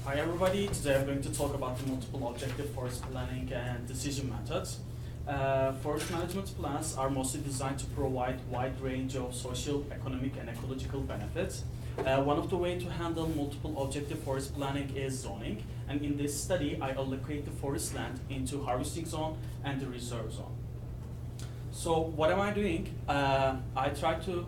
Hi everybody, today I'm going to talk about the multiple objective forest planning and decision methods. Forest management plans are mostly designed to provide wide range of social, economic and ecological benefits. One of the ways to handle multiple objective forest planning is zoning, and in this study I allocate the forest land into harvesting zone and the reserve zone. So what am I doing? I try to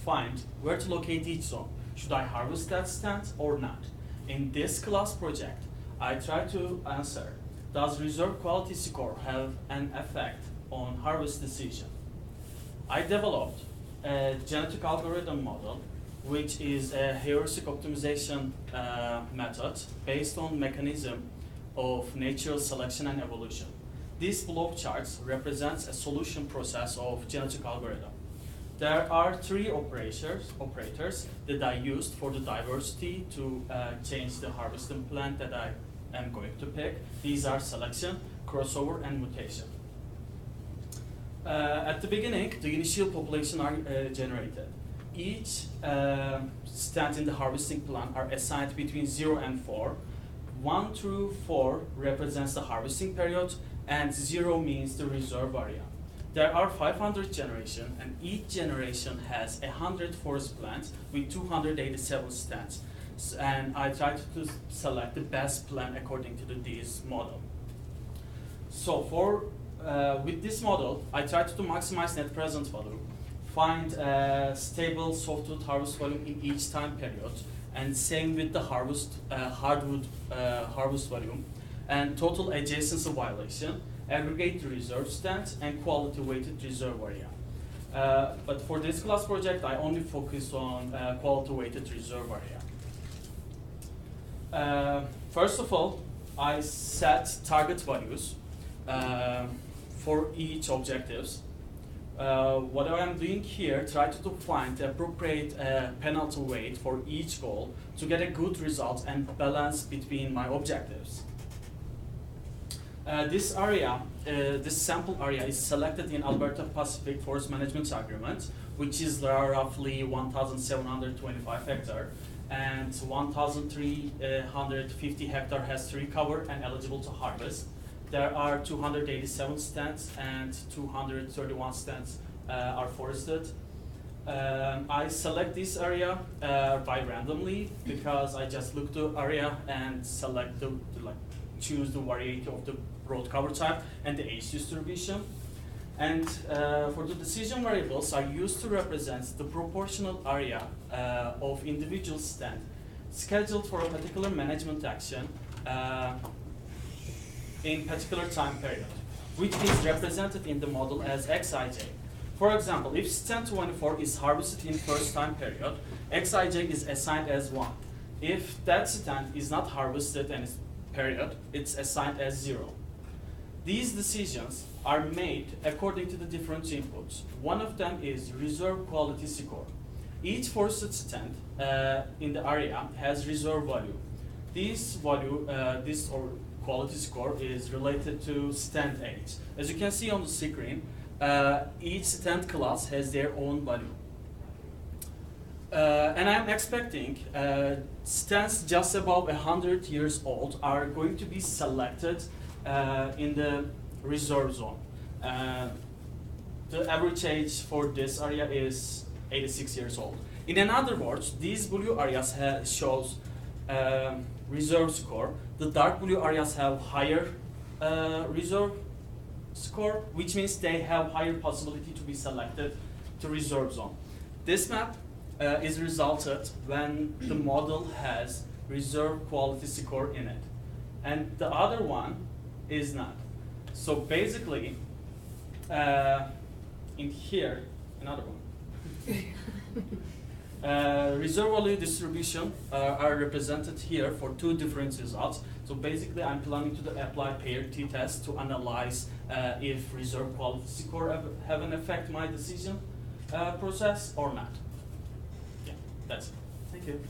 find where to locate each zone. Should I harvest that stand or not? In this class project, I try to answer, does reserve quality score have an effect on harvest decision? I developed a genetic algorithm model, which is a heuristic optimization method based on mechanism of natural selection and evolution. This block charts represents a solution process of genetic algorithm. There are three operators that I used for the diversity to change the harvesting plant that I am going to pick. These are selection, crossover, and mutation. At the beginning, the initial population are generated. Each stand in the harvesting plant are assigned between 0 and 4. 1 through 4 represents the harvesting period, and 0 means the reserve area. There are 500 generations, and each generation has 100 forest plants with 287 stands. And I tried to select the best plant according to this model. So with this model, I tried to maximize net present value, find a stable softwood harvest volume in each time period, and same with the hardwood harvest volume, and total adjacency violation, aggregate reserve stands, and quality weighted reserve area. But for this class project, I only focus on quality weighted reserve area. First of all, I set target values for each objectives. What I am doing here, try to find the appropriate penalty weight for each goal to get a good result and balance between my objectives. This sample area is selected in Alberta Pacific Forest Management Agreement, which is roughly 1,725 hectare, and 1,350 hectare has to recover and eligible to harvest. There are 287 stands and 231 stands are forested. I select this area by randomly because I just look the area and select choose the variety of the road cover type and the age distribution. And for the decision variables, I used to represent the proportional area of individual stand scheduled for a particular management action in particular time period, which is represented in the model as Xij. For example, if stand 24 is harvested in first time period, Xij is assigned as 1. If that stand is not harvested in its period, it's assigned as 0. These decisions are made according to the different inputs. One of them is reserve quality score. Each forested stand in the area has reserve value. This value, quality score is related to stand age. As you can see on the screen, each stand class has their own value. And I'm expecting stands just above 100 years old are going to be selected in the reserve zone. The average age for this area is 86 years old. In other words, these blue areas shows reserve score. The dark blue areas have higher reserve score, which means they have higher possibility to be selected to reserve zone. This map is resulted when the model has reserve quality score in it, and the other one is not. So basically, in here, another one. Reserve value distribution are represented here for two different results. So basically, I'm planning to apply paired t-test to analyze if reserve quality score have an effect my decision process or not. Yeah, that's it. Thank you.